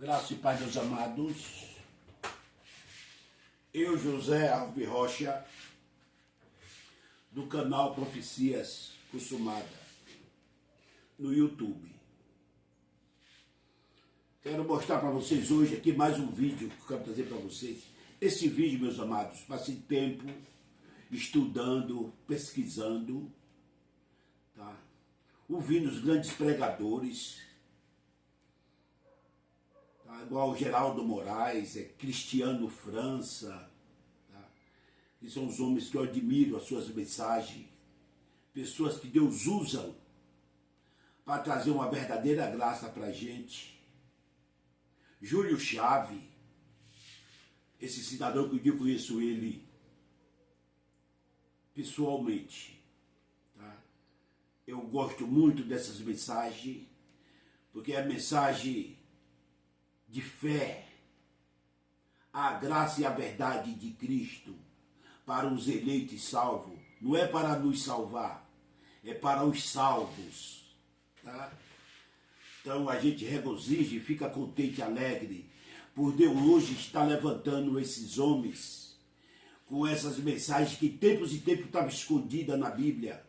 Graça e paz, meus amados. Eu, José Alves Rocha, do canal Profecias Consumada, no YouTube. Quero mostrar para vocês hoje aqui mais um vídeo que eu quero trazer para vocês. Esse vídeo, meus amados, passei tempo estudando, pesquisando, tá? Ouvindo os grandes pregadores, tá? Igual Geraldo Moraes, Cristiano França, tá? Que são os homens que eu admiro as suas mensagens, pessoas que Deus usa para trazer uma verdadeira graça para a gente. Júlio Chave, esse cidadão que eu conheço ele pessoalmente, tá? Eu gosto muito dessas mensagens, porque é a mensagem de fé, a graça e a verdade de Cristo para os eleitos e salvos. Não é para nos salvar, é para os salvos, tá? Então a gente regozija e fica contente e alegre, por Deus hoje está levantando esses homens com essas mensagens que tempos e tempos estavam escondidas na Bíblia.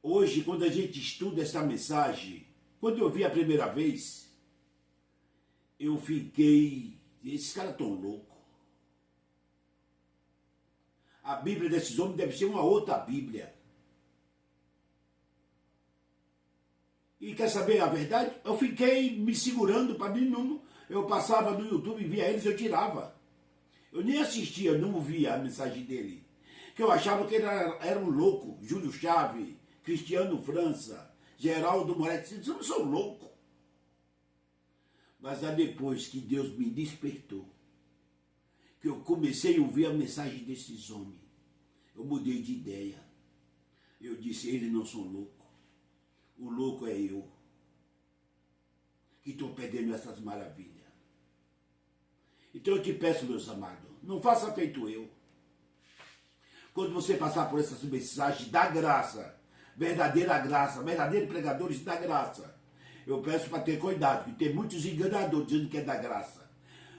Hoje, quando a gente estuda essa mensagem, quando eu vi a primeira vez, eu fiquei, esses caras estão loucos. A Bíblia desses homens deve ser uma outra Bíblia. E quer saber a verdade? Eu fiquei me segurando para mim não. Eu passava no YouTube e via eles, eu tirava. Eu nem assistia, não ouvia a mensagem dele. Que eu achava que ele era um louco. Júlio Chave, Cristiano França, Geraldo Moraes, eles não são loucos. Mas é depois que Deus me despertou, que eu comecei a ouvir a mensagem desses homens, eu mudei de ideia. Eu disse, eles não são loucos. O louco é eu, que estou perdendo essas maravilhas. Então eu te peço, meus amados, não faça feito eu. Quando você passar por essas mensagens da graça, verdadeiros pregadores da graça, eu peço para ter cuidado, porque tem muitos enganadores dizendo que é da graça.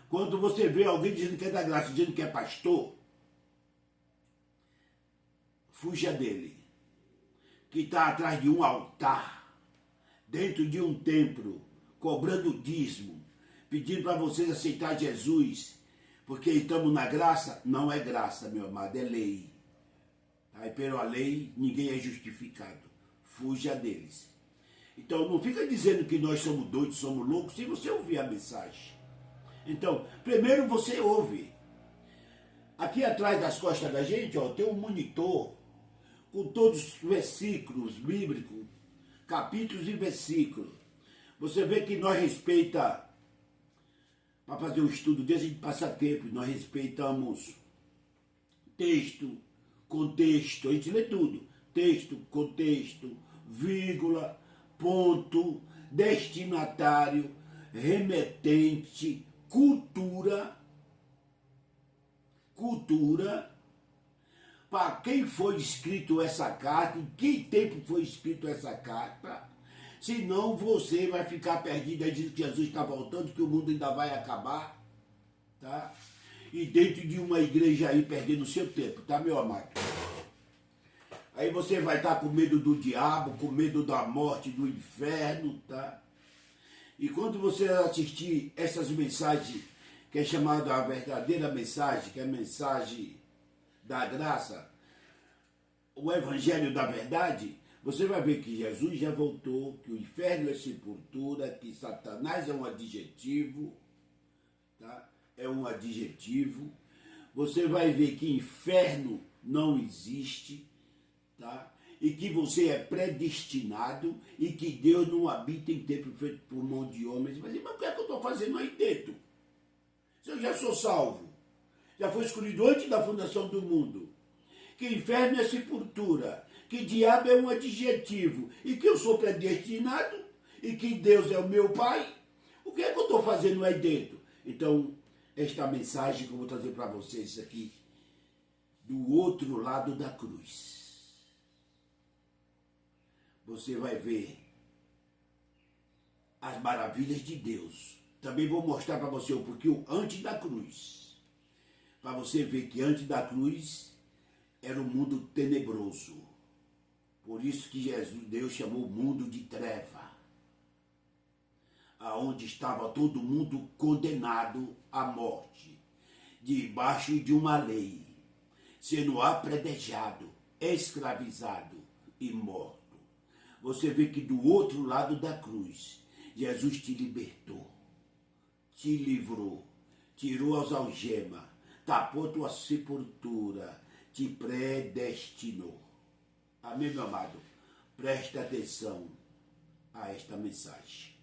Quando você vê alguém dizendo que é da graça, dizendo que é pastor, fuja dele. Que está atrás de um altar, dentro de um templo, cobrando dízimo, pedindo para vocês aceitar Jesus, porque estamos na graça. Não é graça, meu amado, é lei. Aí, pela lei, ninguém é justificado. Fuja deles. Então, não fica dizendo que nós somos doidos, somos loucos, se você ouvir a mensagem. Então, primeiro você ouve. Aqui atrás das costas da gente, ó, tem um monitor com todos os versículos bíblicos, capítulos e versículos. Você vê que nós respeitamos, para fazer um estudo desse, a gente passa tempo, nós respeitamos texto, contexto, a gente lê tudo. Texto, contexto, vírgula, ponto, destinatário, remetente, cultura, para quem foi escrito essa carta, em que tempo foi escrito essa carta, senão você vai ficar perdido aí dizendo que Jesus está voltando, que o mundo ainda vai acabar, tá? E dentro de uma igreja aí perdendo o seu tempo, tá, meu amado? Aí você vai estar com medo do diabo, com medo da morte, do inferno, tá? E quando você assistir essas mensagens, que é chamada a verdadeira mensagem, que é a mensagem da graça, o evangelho da verdade, você vai ver que Jesus já voltou, que o inferno é sepultura, que Satanás é um adjetivo, tá? É um adjetivo. Você vai ver que inferno não existe, tá? E que você é predestinado e que Deus não habita em templo feito por mão de homens. Mas o que é que eu estou fazendo aí dentro? Se eu já sou salvo, já foi escolhido antes da fundação do mundo, que inferno é sepultura, que diabo é um adjetivo, e que eu sou predestinado, e que Deus é o meu Pai, o que é que eu estou fazendo aí dentro? Então, esta mensagem que eu vou trazer para vocês aqui, do outro lado da cruz, você vai ver as maravilhas de Deus Também vou mostrar para você um pouquinho antes da cruz. Para você ver que antes da cruz era um mundo tenebroso. Por isso que Deus chamou o mundo de treva. Aonde estava todo mundo condenado à morte. Debaixo de uma lei. Sendo apredejado, escravizado e morto. Você vê que do outro lado da cruz, Jesus te libertou, te livrou, tirou as algemas, tapou tua sepultura, te predestinou. Amém, meu amado? Preste atenção a esta mensagem.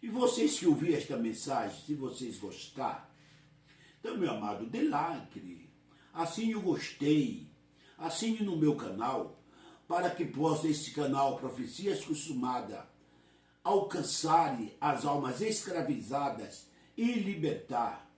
E vocês que ouviram esta mensagem, se vocês gostar, então, meu amado, dê like, assine o gostei, assine no meu canal, para que possa esse canal Profecias Consumadas alcançar as almas escravizadas e libertar.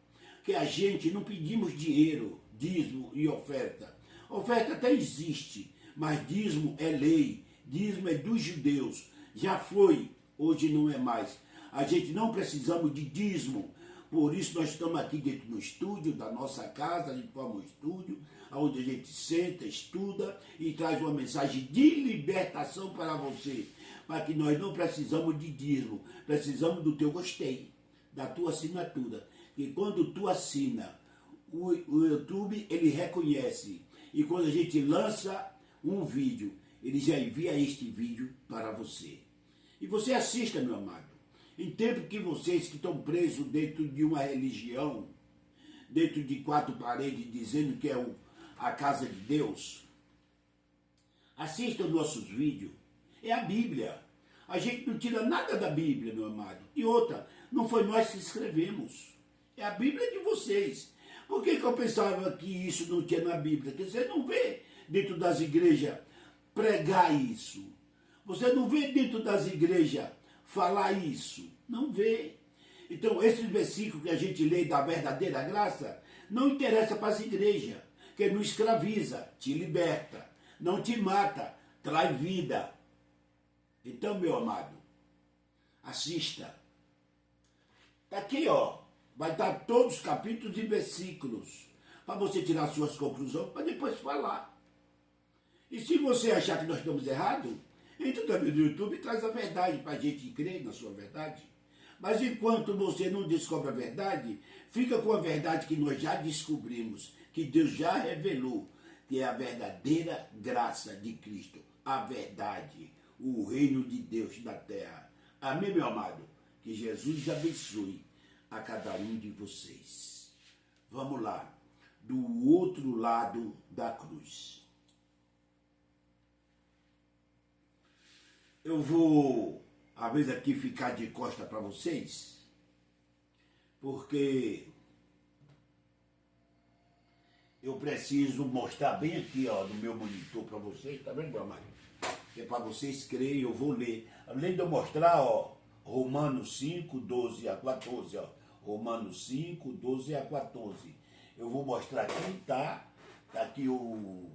Que a gente não pedimos dinheiro, dízimo e oferta. Oferta até existe, mas dízimo é lei, dízimo é dos judeus. Já foi, hoje não é mais. A gente não precisamos de dízimo. Por isso nós estamos aqui dentro do estúdio da nossa casa, a gente forma um estúdio, onde a gente senta, estuda e traz uma mensagem de libertação para você. Para que nós não precisamos de dízimo, precisamos do teu gostei, da tua assinatura. E quando tu assina, o YouTube ele reconhece. E quando a gente lança um vídeo, ele já envia este vídeo para você. E você assista, meu amado. Em tempo que vocês que estão presos dentro de uma religião, dentro de quatro paredes, dizendo que é a casa de Deus, assistam nossos vídeos. É a Bíblia. A gente não tira nada da Bíblia, meu amado. E outra, não foi nós que escrevemos. É a Bíblia de vocês. Por que eu pensava que isso não tinha na Bíblia? Porque você não vê dentro das igrejas pregar isso. Você não vê dentro das igrejas falar isso. Não vê. Então, esses versículos que a gente lê da verdadeira graça, não interessa para as igrejas, que não escraviza, te liberta, não te mata, traz vida. Então, meu amado, assista. Está aqui, ó, vai estar todos os capítulos e versículos, para você tirar suas conclusões, para depois falar. E se você achar que nós estamos errados, entra também no YouTube e traz a verdade para a gente crer na sua verdade. Mas enquanto você não descobre a verdade, fica com a verdade que nós já descobrimos, que Deus já revelou, que é a verdadeira graça de Cristo, a verdade, o reino de Deus na terra. Amém, meu amado? Que Jesus abençoe a cada um de vocês. Vamos lá, do outro lado da cruz. Eu vou, às vezes, aqui ficar de costa para vocês, porque eu preciso mostrar bem aqui, ó, no meu monitor para vocês, tá vendo, meu amado? Que é para vocês crerem, eu vou ler. Além de eu mostrar, ó, Romanos 5, 12 a 14, ó. Romanos 5, 12 a 14. Eu vou mostrar aqui, tá? Tá aqui o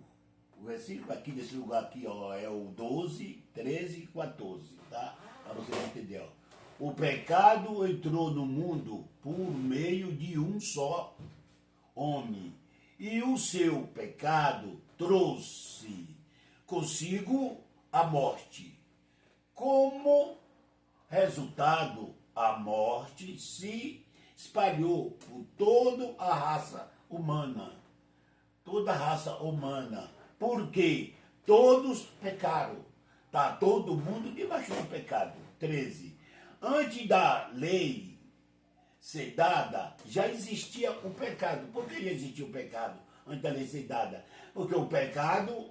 versículo aqui desse lugar aqui, ó, é o 12, 13 e 14, tá? Para vocês entenderem, ó. O pecado entrou no mundo por meio de um só homem. E o seu pecado trouxe consigo a morte. Como resultado, a morte se espalhou por toda a raça humana. Toda a raça humana. Porque todos pecaram. Está todo mundo debaixo do pecado. 13. Antes da lei ser dada, já existia o pecado. Por que já existia o pecado antes da lei ser dada? Porque o pecado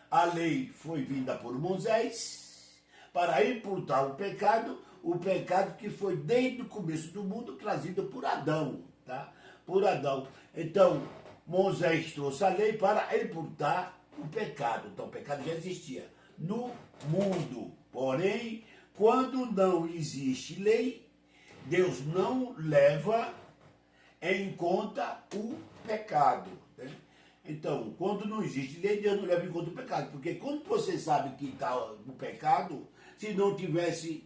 a lei foi vinda por Moisés para imputar o pecado que foi desde o começo do mundo trazido por Adão, tá? Por Adão. Então, Moisés trouxe a lei para imputar o pecado. Então, o pecado já existia no mundo. Porém, quando não existe lei, Deus não leva em conta o pecado. Né? Então, quando não existe lei, Deus não leva em conta o pecado. Porque quando você sabe que está no pecado, se não tivesse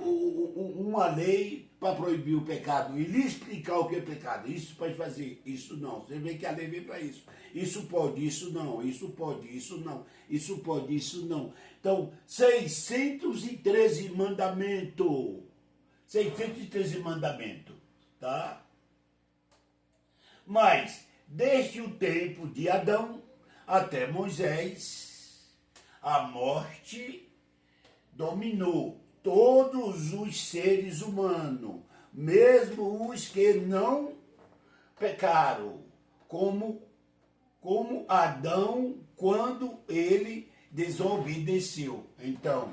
uma lei para proibir o pecado e lhe explicar o que é pecado. Isso pode fazer, isso não. Você vê que a lei vem para isso. Isso pode, isso não. Isso pode, isso não. Isso pode, isso não. Então, 613 mandamentos. 613 mandamentos, tá? Mas, desde o tempo de Adão até Moisés, a morte dominou todos os seres humanos, mesmo os que não pecaram, como Adão quando ele desobedeceu. Então,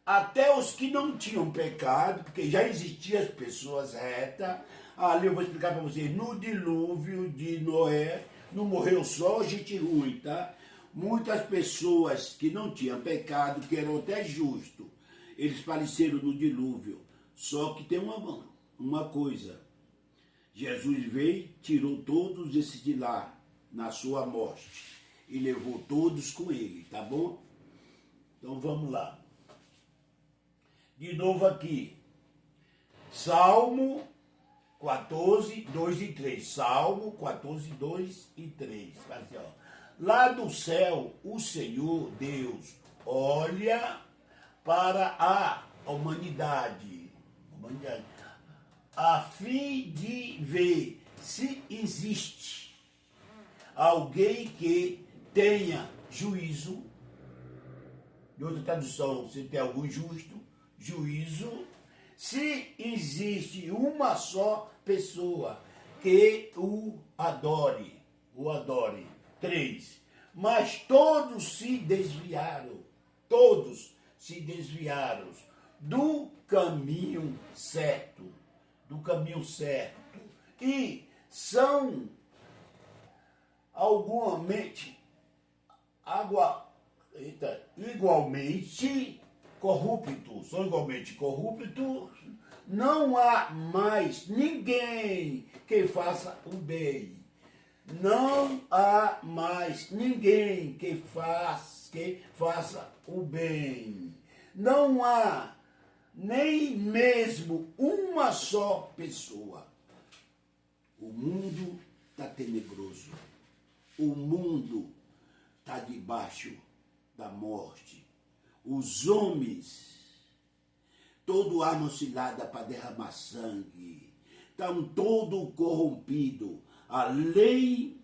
até os que não tinham pecado, porque já existiam as pessoas retas, ali eu vou explicar para vocês, no dilúvio de Noé, não morreu só gente ruim, tá? Muitas pessoas que não tinham pecado, que eram até justos, eles faleceram no dilúvio. Só que tem uma coisa, Jesus veio, tirou todos esses de lá, na sua morte, e levou todos com ele, tá bom? Então vamos lá. De novo aqui, Salmo 14, 2 e 3. Salmo 14, 2 e 3. Assim, ó. Lá do céu, o Senhor Deus olha para a humanidade, a fim de ver se existe alguém que tenha juízo. Em outra tradução, se tem algum juízo, se existe uma só pessoa que o adore. 3. Mas todos se desviaram do caminho certo, e são igualmente corruptos, não há mais ninguém que faça o bem. Não há mais ninguém que faça o bem. Não há nem mesmo uma só pessoa. O mundo está tenebroso. O mundo está debaixo da morte. Os homens, todo arma cilada para derramar sangue, estão todo corrompidos. A lei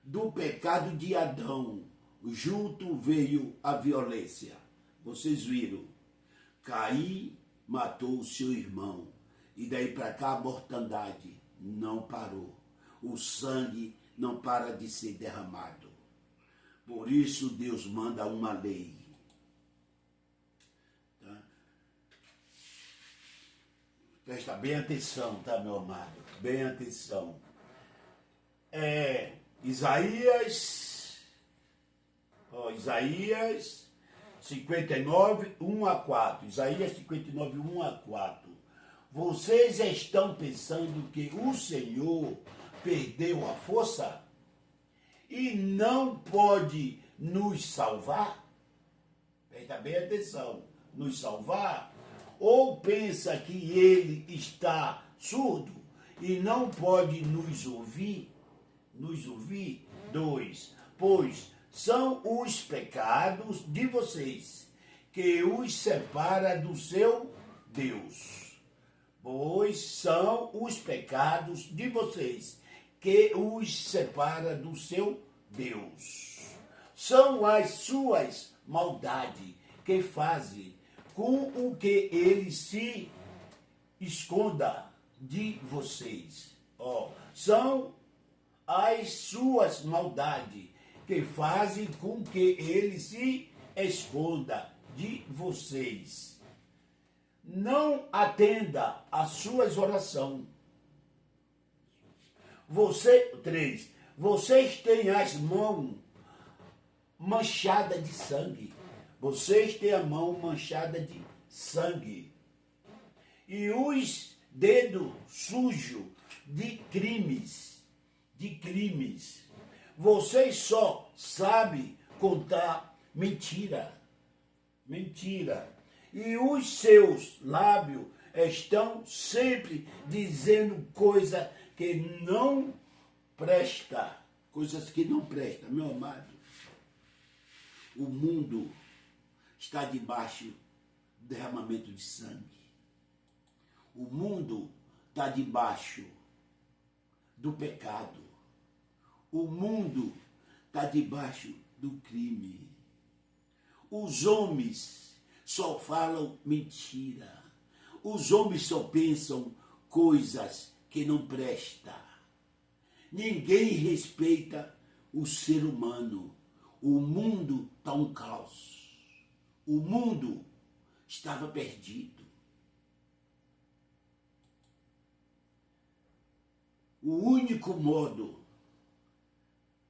do pecado de Adão, junto veio a violência. Vocês viram, Caim matou o seu irmão, e daí para cá a mortandade não parou. O sangue não para de ser derramado. Por isso Deus manda uma lei. Tá? Presta bem atenção, tá, meu amado? Bem atenção. Isaías 59, 1 a 4. Isaías 59, 1 a 4. Vocês estão pensando que o Senhor perdeu a força e não pode nos salvar? Presta bem atenção. Nos salvar? Ou pensa que ele está surdo e não pode nos ouvir? 2. Pois são os pecados de vocês que os separa do seu Deus. Pois são os pecados de vocês que os separa do seu Deus. São as suas maldades que fazem com o que ele se esconda de vocês. São as suas maldades que fazem com que ele se esconda de vocês. Não atenda às suas orações. 3. Vocês têm as mãos manchadas de sangue. Vocês têm a mão manchada de sangue. E os dedos sujos de crimes. Vocês só sabem contar mentira. Mentira. E os seus lábios estão sempre dizendo coisa que não presta. Coisas que não prestam, meu amado. O mundo está debaixo do derramamento de sangue. O mundo está debaixo do pecado. O mundo está debaixo do crime. Os homens só falam mentira. Os homens só pensam coisas que não prestam. Ninguém respeita o ser humano. O mundo está um caos. O mundo estava perdido. O único modo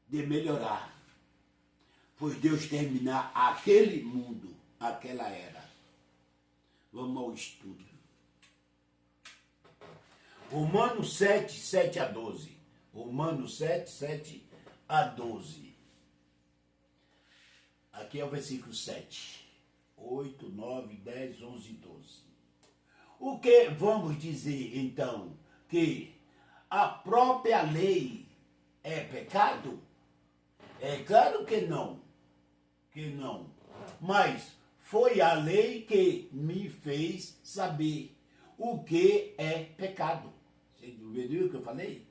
de melhorar foi Deus terminar aquele mundo, aquela era. Vamos ao estudo. Romanos 7, 7 a 12. Romanos 7, 7 a 12. Aqui é o versículo 7. 8, 9, 10, 11 e 12. O que vamos dizer, então? Que a própria lei é pecado? É claro que não. Que não. Mas foi a lei que me fez saber o que é pecado. Você viu o que eu falei?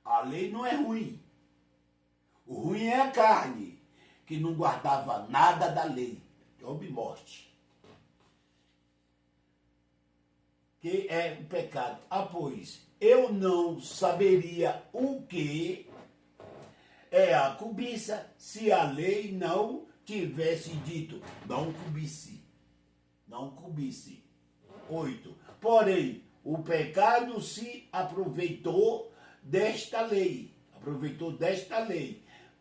A lei não é ruim. O ruim é a carne, que não guardava nada da lei. Houve morte. Que é o pecado. Ah, pois, eu não saberia o que é a cobiça se a lei não tivesse dito, não cobice. Não cobice. 8. Porém, o pecado se aproveitou desta lei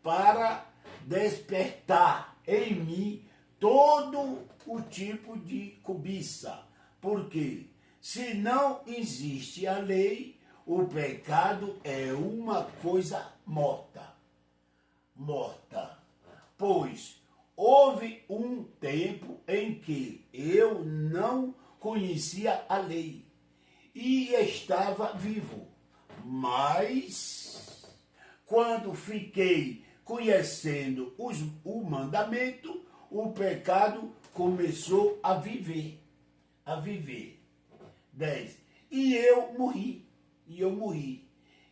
para despertar em mim todo o tipo de cobiça. Porque se não existe a lei, o pecado é uma coisa morta. Pois houve um tempo em que eu não conhecia a lei e estava vivo. Mas quando fiquei conhecendo o mandamento, o pecado começou a viver. 10. E eu morri.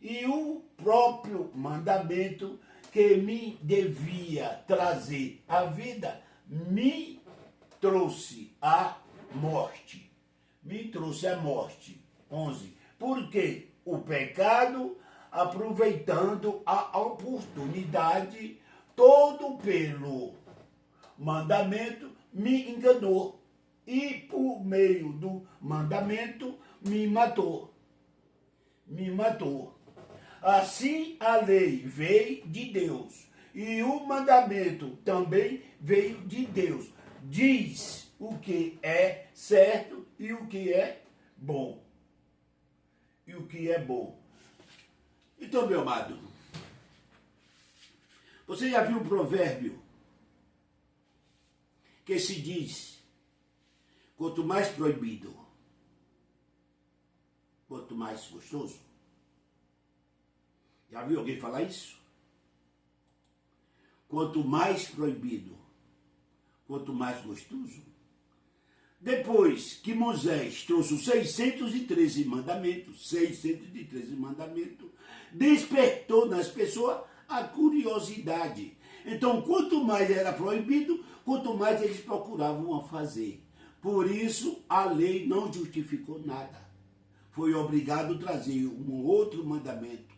E o próprio mandamento que me devia trazer a vida me trouxe a morte. 11. Porque o pecado, aproveitando a oportunidade, todo pelo mandamento, me enganou. E por meio do mandamento, me matou. Assim a lei veio de Deus, e o mandamento também veio de Deus. Diz o que é certo e o que é bom. Então, meu amado, você já viu um provérbio que se diz, quanto mais proibido, quanto mais gostoso? Já viu alguém falar isso? Quanto mais proibido, quanto mais gostoso. Depois que Moisés trouxe os 613 mandamentos, despertou nas pessoas a curiosidade. Então, quanto mais era proibido, quanto mais eles procuravam fazer. Por isso, a lei não justificou nada. Foi obrigado a trazer um outro mandamento,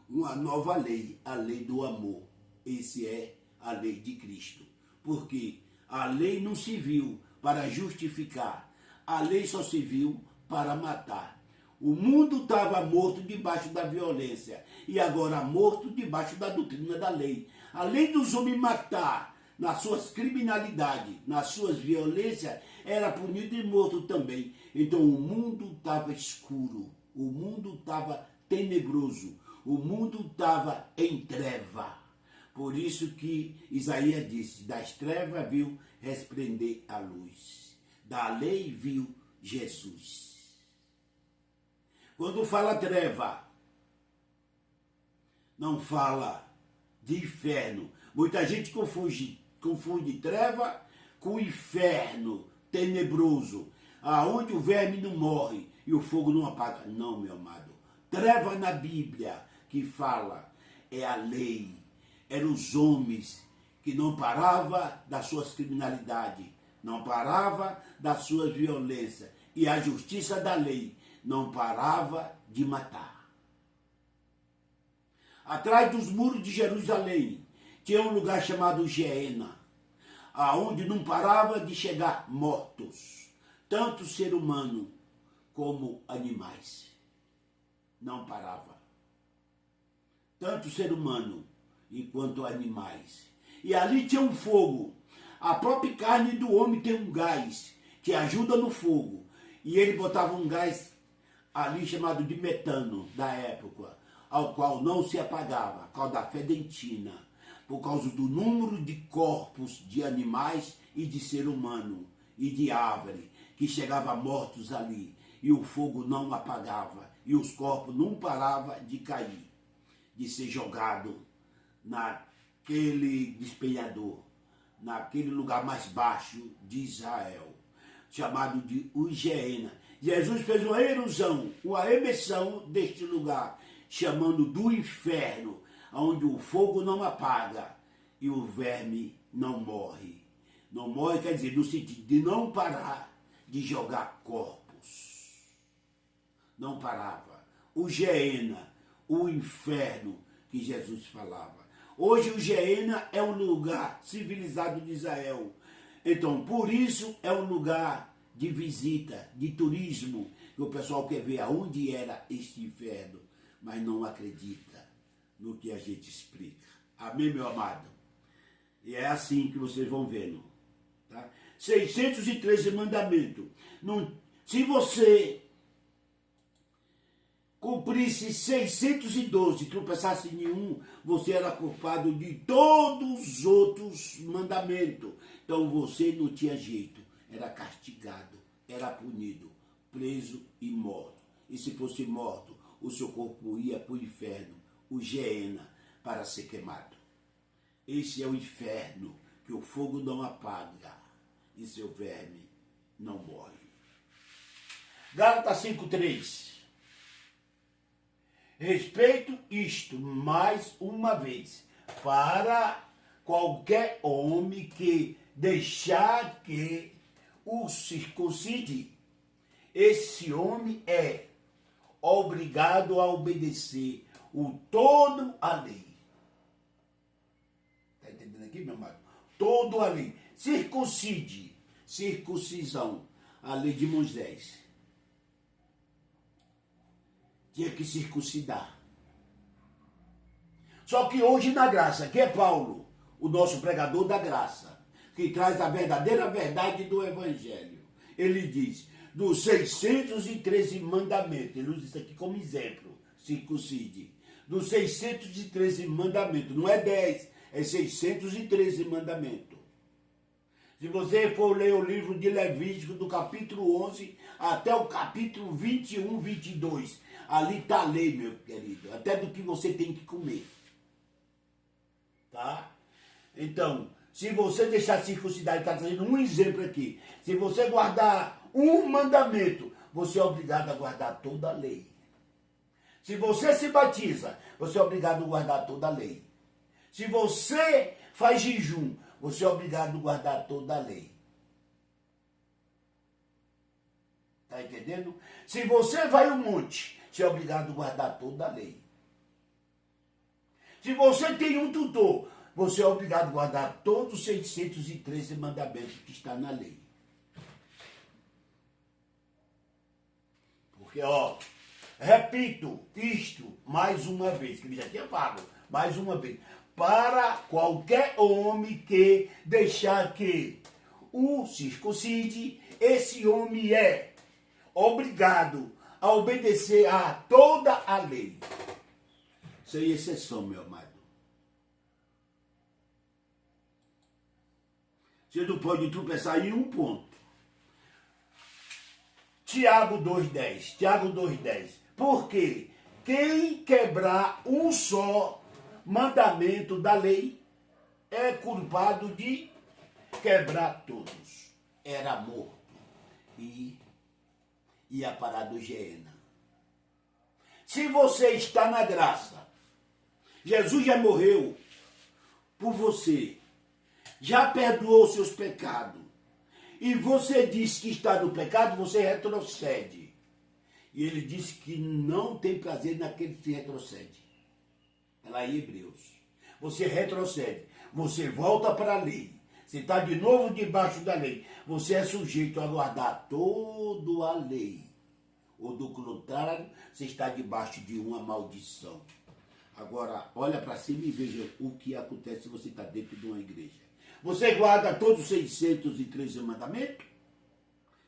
uma nova lei, a lei do amor. Esse é a lei de Cristo. Porque a lei não serviu para justificar. A lei só serviu para matar. O mundo estava morto debaixo da violência e agora morto debaixo da doutrina da lei. A lei dos homens matar nas suas criminalidades, nas suas violências, era punido e morto também. Então o mundo estava escuro, o mundo estava tenebroso, o mundo estava em treva. Por isso que Isaías disse, das trevas viu resplender a luz, da lei viu Jesus. Quando fala treva, não fala de inferno. Muita gente confunde treva com inferno tenebroso, aonde o verme não morre e o fogo não apaga. Não, meu amado. Treva na Bíblia que fala é a lei. Eram os homens que não paravam das suas criminalidades, não paravam das suas violências. E a justiça da lei não parava de matar. Atrás dos muros de Jerusalém tinha um lugar chamado Geena, aonde não parava de chegar mortos, tanto ser humano como animais. Não parava. Tanto ser humano enquanto animais. E ali tinha um fogo. A própria carne do homem tem um gás que ajuda no fogo. E ele botava um gás ali chamado de metano da época, ao qual não se apagava, por causa da fedentina, por causa do número de corpos de animais e de ser humano e de árvore que chegavam mortos ali. E o fogo não apagava e os corpos não paravam de cair, de ser jogado naquele despenhador, naquele lugar mais baixo de Israel, chamado de Geena. Jesus fez uma erosão, uma emissão deste lugar, chamando do inferno, onde o fogo não apaga e o verme não morre. Não morre quer dizer, no sentido de não parar de jogar corpos. Não parava. O Geena, o inferno que Jesus falava. Hoje o Geena é um lugar civilizado de Israel. Então, por isso é um lugar de visita, de turismo, que o pessoal quer ver aonde era este inferno, mas não acredita no que a gente explica. Amém, meu amado? E é assim que vocês vão vendo. Tá? 613 mandamentos. Se você cumprisse 612, tropeçasse em nenhum, você era culpado de todos os outros mandamentos. Então você não tinha jeito, era castigado, era punido, preso e morto. E se fosse morto, o seu corpo ia para o inferno, o Geena, para ser queimado. Esse é o inferno que o fogo não apaga e seu verme não morre. Gálatas 5:3. Respeito isto mais uma vez, para qualquer homem que deixar que o circuncide, esse homem é obrigado a obedecer o todo a lei. Está entendendo aqui, meu amado? Todo a lei. Circuncide, circuncisão, a lei de Moisés. Tinha que circuncidar. Só que hoje na graça, que é Paulo, o nosso pregador da graça, que traz a verdadeira verdade do Evangelho. Ele diz, dos 613 mandamentos, ele usa isso aqui como exemplo, circuncide. Dos 613 mandamentos, não é 10, é 613 mandamentos. Se você for ler o livro de Levítico, do capítulo 11 até o capítulo 21, 22, ali está a lei, meu querido, até do que você tem que comer. Tá? Então, se você deixar circuncidar, está trazendo um exemplo aqui. Se você guardar um mandamento, você é obrigado a guardar toda a lei. Se você se batiza, você é obrigado a guardar toda a lei. Se você faz jejum, você é obrigado a guardar toda a lei. Está entendendo? Se você vai ao monte, você é obrigado a guardar toda a lei. Se você tem um tutor, você é obrigado a guardar todos os 613 mandamentos que está na lei. Porque, ó, repito isto mais uma vez, que ele já tinha falado, mais uma vez. Para qualquer homem que deixar que o circuncide, esse homem é obrigado a obedecer a toda a lei. Sem exceção, meu amado. Você não pode tropeçar em um ponto. Tiago 2,10. Tiago 2,10. Por quê? Quem quebrar um só mandamento da lei é culpado de quebrar todos. Era morto e ia parar do Geena. Se você está na graça, Jesus já morreu por você, já perdoou seus pecados, e você diz que está no pecado, você retrocede. E ele disse que não tem prazer naquele que retrocede. É lá em Hebreus. Você retrocede, você volta para a lei. Você está de novo debaixo da lei. Você é sujeito a guardar toda a lei. Ou do contrário, você está debaixo de uma maldição. Agora, olha para cima e veja o que acontece se você está dentro de uma igreja. Você guarda todos os 613 mandamentos?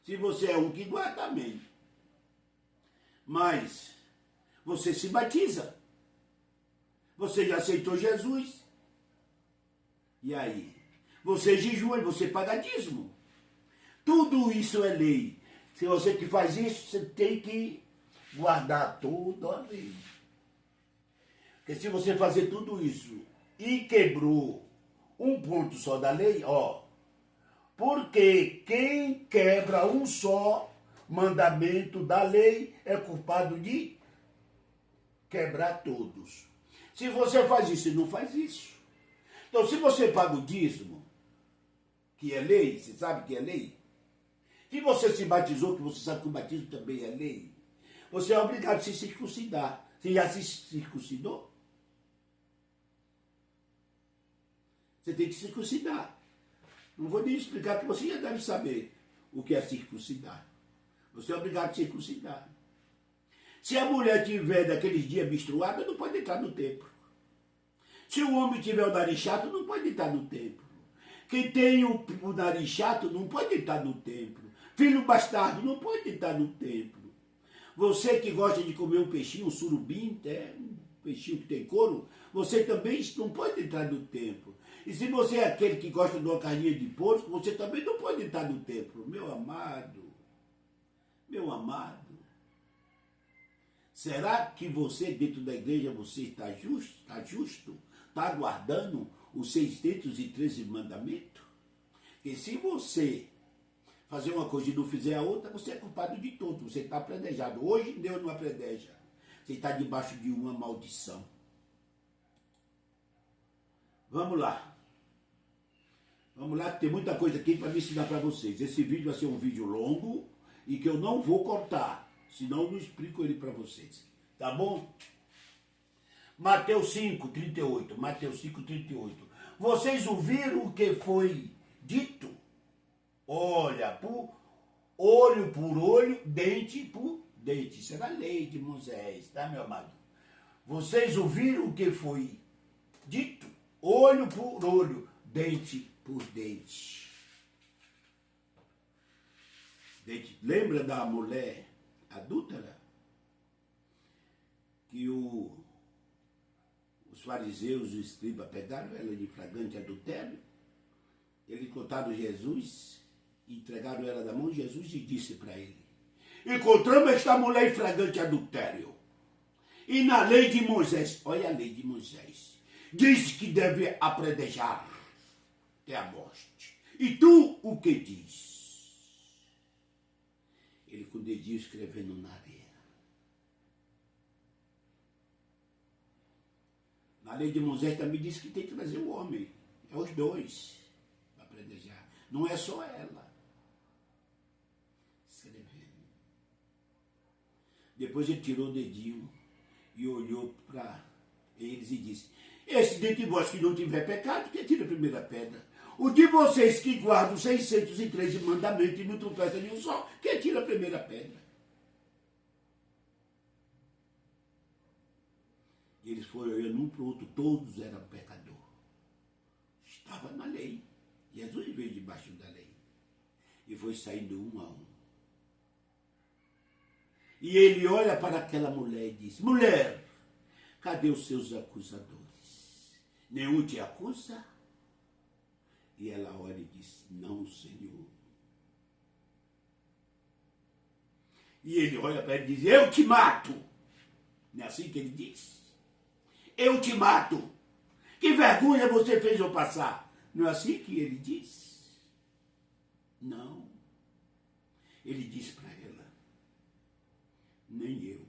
Se você é um que guarda, amém. Mas você se batiza. Você já aceitou Jesus. E aí? Você jejua e você paga dízimo. Tudo isso é lei. Se você que faz isso, você tem que guardar toda a lei. Porque se você fazer tudo isso e quebrou um ponto só da lei, ó. Porque quem quebra um só mandamento da lei é culpado de quebrar todos. Se você faz isso e não faz isso. Então, se você paga o dízimo, que é lei, você sabe que é lei. Se você se batizou, que você sabe que o batismo também é lei, você é obrigado a se circuncidar. Você já se circuncidou? Você tem que circuncidar. Não vou nem explicar, que você já deve saber o que é circuncidar. Você é obrigado a circuncidar. Se a mulher tiver daqueles dias menstruada, não pode entrar no templo. Se o homem tiver o nariz chato, não pode entrar no templo. Quem tem o nariz chato não pode entrar no templo. Filho bastardo não pode entrar no templo. Você que gosta de comer um peixinho, um surubim, um peixinho que tem couro, você também não pode entrar no templo. E se você é aquele que gosta de uma carninha de porco, você também não pode entrar no templo. Meu amado, será que você dentro da igreja você está justo? Está guardando os 613 mandamentos? Porque se você fazer uma coisa e não fizer a outra, você é culpado de tudo. Você está apredejado. Hoje Deus não apredeja. Você está debaixo de uma maldição. Vamos lá. Vamos lá, tem muita coisa aqui para me ensinar para vocês. Esse vídeo vai ser um vídeo longo e que eu não vou cortar. Senão eu não explico ele para vocês. Tá bom? Mateus 5:38. Mateus 5:38. Vocês ouviram o que foi dito? Olha, olho por olho, dente por dente. Isso era a lei de Moisés, tá, meu amado? Vocês ouviram o que foi dito? Olho por olho, dente por dente. Lembra da mulher adúltera? Que os fariseus e os escribas pegaram ela de flagrante adultério? Eles contaram Jesus, entregaram ela da mão de Jesus e disse para ele: encontramos esta mulher em flagrante adultério. E na lei de Moisés, olha a lei de Moisés, diz que deve apredejar até a morte. E tu o que diz? Ele com o dedinho escrevendo na areia. Na lei de Moisés também diz que tem que trazer o homem. É os dois para apredejar. Não é só ela. Escrevendo. Depois ele tirou o dedinho e olhou para eles e disse: esse dentre vós que não tiver pecado, que tira a primeira pedra. O de vocês que guardam os 613 mandamentos e não tropeçam nenhum só, que tira a primeira pedra. E eles foram olhando um para o outro, todos eram pecadores. Estava na lei. Jesus veio debaixo da lei. E foi saindo um a um. E ele olha para aquela mulher e diz: mulher, cadê os seus acusadores? Nenhum te acusa? E ela ora e diz, não, Senhor. E ele olha para ela e diz, eu te mato. Não é assim que ele diz? Eu te mato. Que vergonha você fez eu passar. Não é assim que ele diz? Não. Ele diz para ela, nem eu.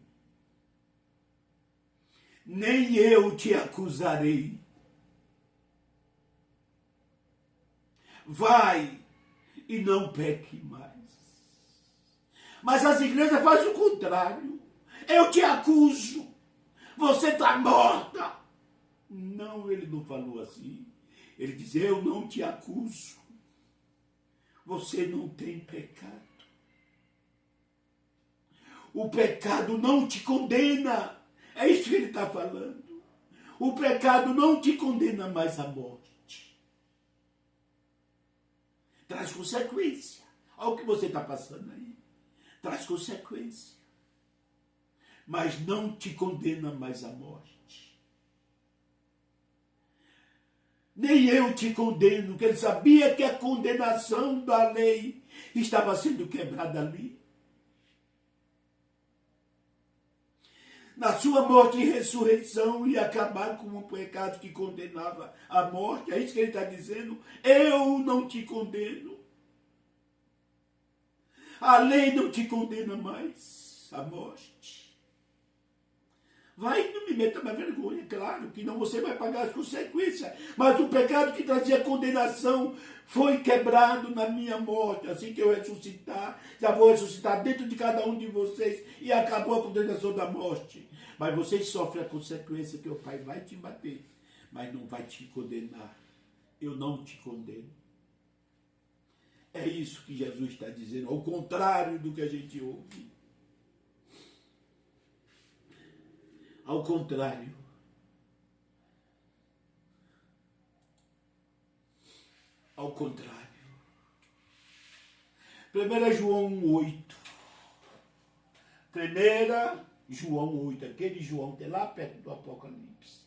Nem eu te acusarei. Vai e não peque mais. Mas as igrejas fazem o contrário. Eu te acuso. Você está morta. Não, ele não falou assim. Ele diz, eu não te acuso. Você não tem pecado. O pecado não te condena. É isso que ele está falando. O pecado não te condena mais à morte. Traz consequência. Olha o que você está passando aí. Traz consequência. Mas não te condena mais à morte. Nem eu te condeno, porque ele sabia que a condenação da lei estava sendo quebrada ali. Na sua morte e ressurreição ia acabar com um pecado que condenava a morte. É isso que ele está dizendo. Eu não te condeno. A lei não te condena mais à morte. Vai, não me meta mais vergonha, claro, que não você vai pagar as consequências. Mas o pecado que trazia condenação foi quebrado na minha morte. Assim que eu ressuscitar, já vou ressuscitar dentro de cada um de vocês e acabou a condenação da morte. Mas vocês sofrem a consequência que o Pai vai te bater, mas não vai te condenar. Eu não te condeno. É isso que Jesus está dizendo, ao contrário do que a gente ouve. Ao contrário. Ao contrário. 1 João 1,8. 1 João 8, aquele João que é lá perto do Apocalipse.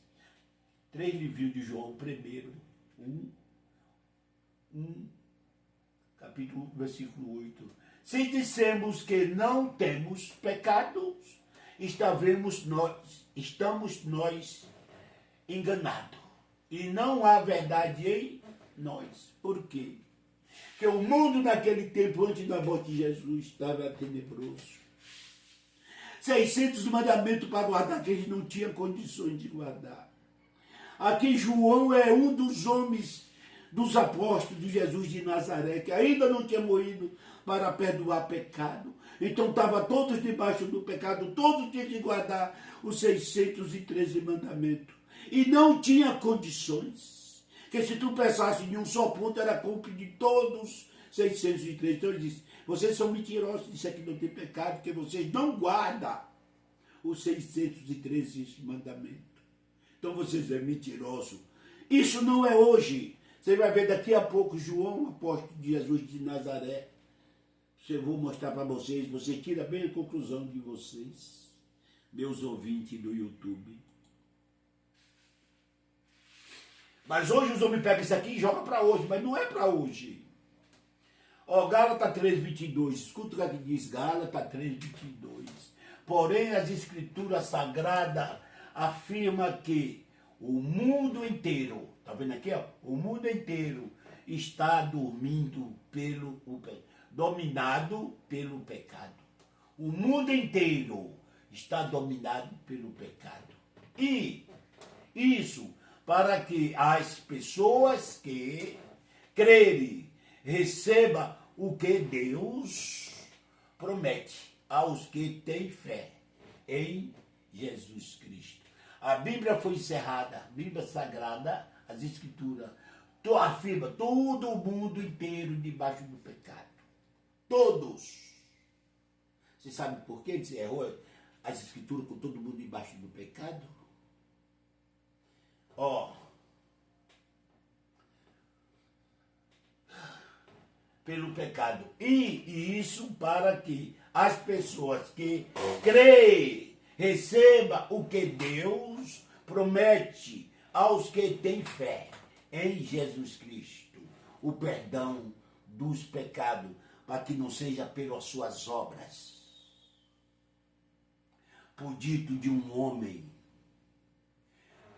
3 livros de João, primeiro. 1, capítulo, versículo 8. Se dissemos que não temos pecados, estamos nós enganados. E não há verdade em nós. Por quê? Porque o mundo naquele tempo, antes da morte de Jesus, estava tenebroso. 600 mandamentos para guardar, que eles não tinham condições de guardar. Aqui João é um dos homens, dos apóstolos de Jesus de Nazaré, que ainda não tinha morrido para perdoar pecado. Então estavam todos debaixo do pecado, todos tinham que guardar os 613 mandamentos. E não tinha condições. Porque se tu pensasse em um só ponto, era culpa de todos 603. Então ele disse, vocês são mentirosos, isso aqui não tem pecado, porque vocês não guardam os 613 mandamentos. Então vocês é mentiroso. Isso não é hoje. Você vai ver daqui a pouco João, apóstolo de Jesus de Nazaré. Eu vou mostrar para vocês, você tira bem a conclusão de vocês, meus ouvintes do YouTube. Mas hoje os homens pegam isso aqui e jogam para hoje, mas não é para hoje. Ó, Gálatas 3,22, escuta o que diz Gálatas 3,22. Porém, as escrituras sagradas afirmam que o mundo inteiro, tá vendo aqui, ó? O mundo inteiro está dominado pelo pecado. O mundo inteiro está dominado pelo pecado. E isso para que as pessoas que crerem recebam o que Deus promete aos que têm fé em Jesus Cristo. A Bíblia foi encerrada, a Bíblia Sagrada, as Escrituras, afirma todo o mundo inteiro debaixo do pecado. Todos. Você sabe por que ele errou as Escrituras com todo mundo debaixo do pecado? Ó, pelo pecado. E isso para que as pessoas que creem recebam o que Deus promete aos que têm fé em Jesus Cristo. o perdão dos pecados, para que não seja pelas suas obras. Por dito de um homem,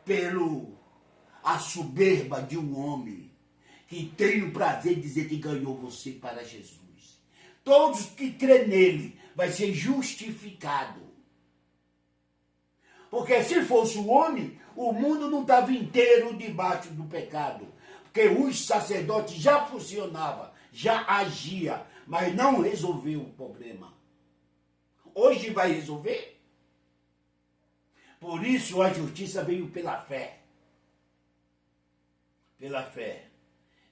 pelo a soberba de um homem, que tem o prazer de dizer que ganhou você para Jesus. Todos que crê nele vai ser justificado. Porque se fosse o homem, o mundo não estava inteiro debaixo do pecado. Porque os sacerdotes já funcionavam, já agia, mas não resolveu o problema. Hoje vai resolver? Por isso a justiça veio pela fé. Pela fé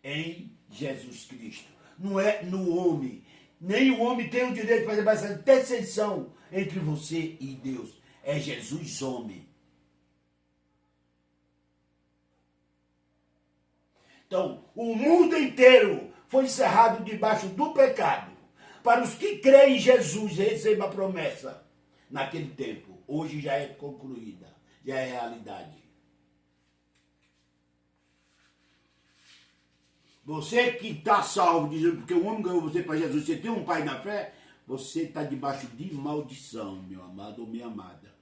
em Jesus Cristo. Não é no homem. Nem o homem tem o direito de fazer essa intercessão entre você e Deus. É Jesus homem. Então, o mundo inteiro foi encerrado debaixo do pecado. Para os que creem em Jesus, recebam a promessa naquele tempo. Hoje já é concluída, já é realidade. Você que está salvo, dizendo porque o homem ganhou você para Jesus, você tem um pai na fé, você está debaixo de maldição, meu amado ou minha amada.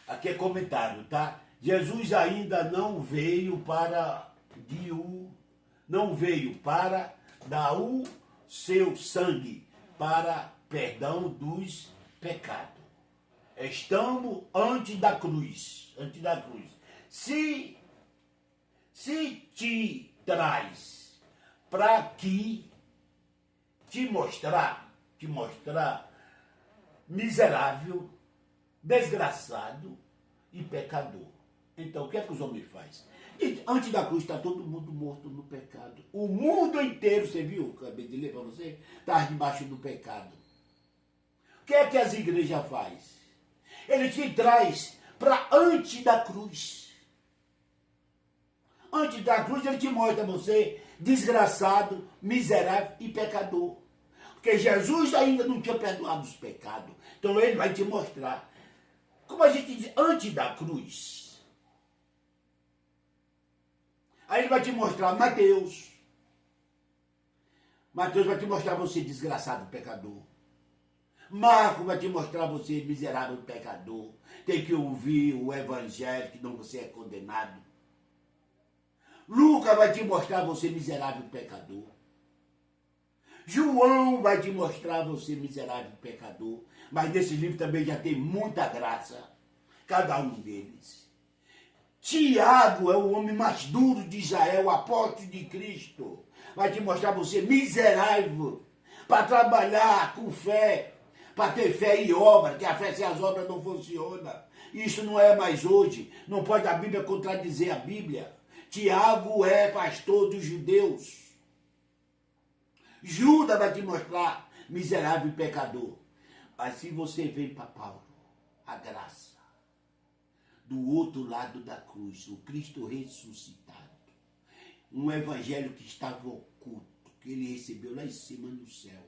Aqui é comentário, tá? Jesus ainda não veio para dar o seu sangue para perdão dos pecados. Estamos antes da cruz. Antes da cruz. Se te traz para que te mostrar miserável, desgraçado e pecador. Então, o que é que os homens fazem? Antes da cruz está todo mundo morto no pecado. O mundo inteiro, você viu? Acabei de ler para você, está debaixo do pecado. O que é que as igrejas fazem? Ele te traz para antes da cruz. Antes da cruz ele te mostra você desgraçado, miserável e pecador. Porque Jesus ainda não tinha perdoado os pecados. Então ele vai te mostrar. Como a gente diz, antes da cruz. Aí ele vai te mostrar Mateus. Mateus vai te mostrar você desgraçado, pecador. Marcos vai te mostrar você miserável pecador. Tem que ouvir o evangelho, que não você é condenado. Lucas vai te mostrar você miserável pecador. João vai te mostrar você miserável pecador. Mas nesse livro também já tem muita graça. Cada um deles. Tiago é o homem mais duro de Israel, o apóstolo de Cristo. Vai te mostrar você miserável para trabalhar com fé. Para ter fé e obra, que a fé sem as obras não funciona. Isso não é mais hoje. Não pode a Bíblia contradizer a Bíblia. Tiago é pastor dos judeus. Judas vai te mostrar miserável e pecador. Assim você vem para Paulo, a graça. Do outro lado da cruz, o Cristo ressuscitado. Um evangelho que estava oculto, que ele recebeu lá em cima no céu.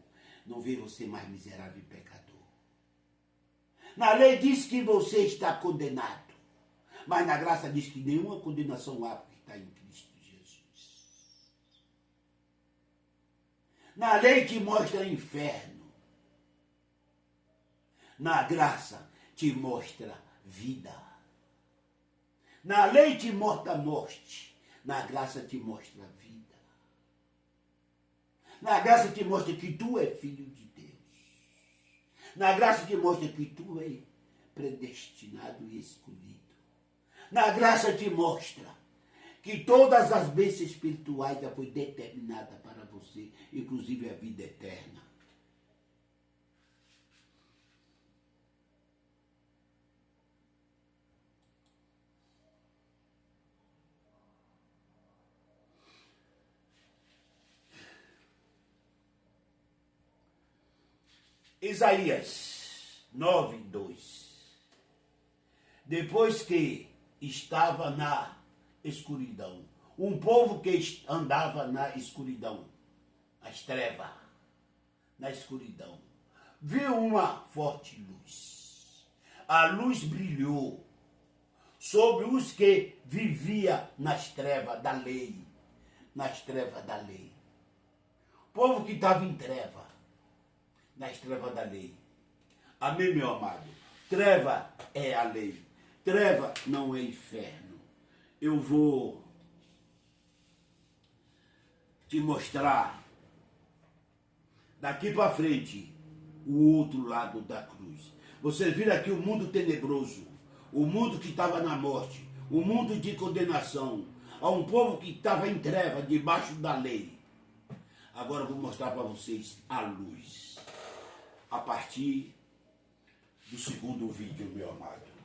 Não vê você mais miserável e pecador. Na lei diz que você está condenado. Mas na graça diz que nenhuma condenação há porque está em Cristo Jesus. Na lei te mostra inferno. Na graça te mostra vida. Na lei te mostra morte. Na graça te mostra vida. Na graça te mostra que tu é filho de Deus. Na graça te mostra que tu é predestinado e escolhido. Na graça te mostra que todas as bênçãos espirituais já foi determinada para você, inclusive a vida eterna. Isaías 9:2. Depois que estava na escuridão, um povo que andava na escuridão, as trevas, na escuridão, viu uma forte luz. A luz brilhou sobre os que vivia nas trevas da lei. Nas trevas da lei. O povo que estava em treva, nas trevas da lei. Amém, meu amado? Treva é a lei. Treva não é inferno. Eu vou te mostrar daqui para frente o outro lado da cruz. Você vira aqui o mundo tenebroso, o mundo que estava na morte, o mundo de condenação, a um povo que estava em treva, debaixo da lei. Agora eu vou mostrar para vocês a luz, a partir do segundo vídeo, meu amado.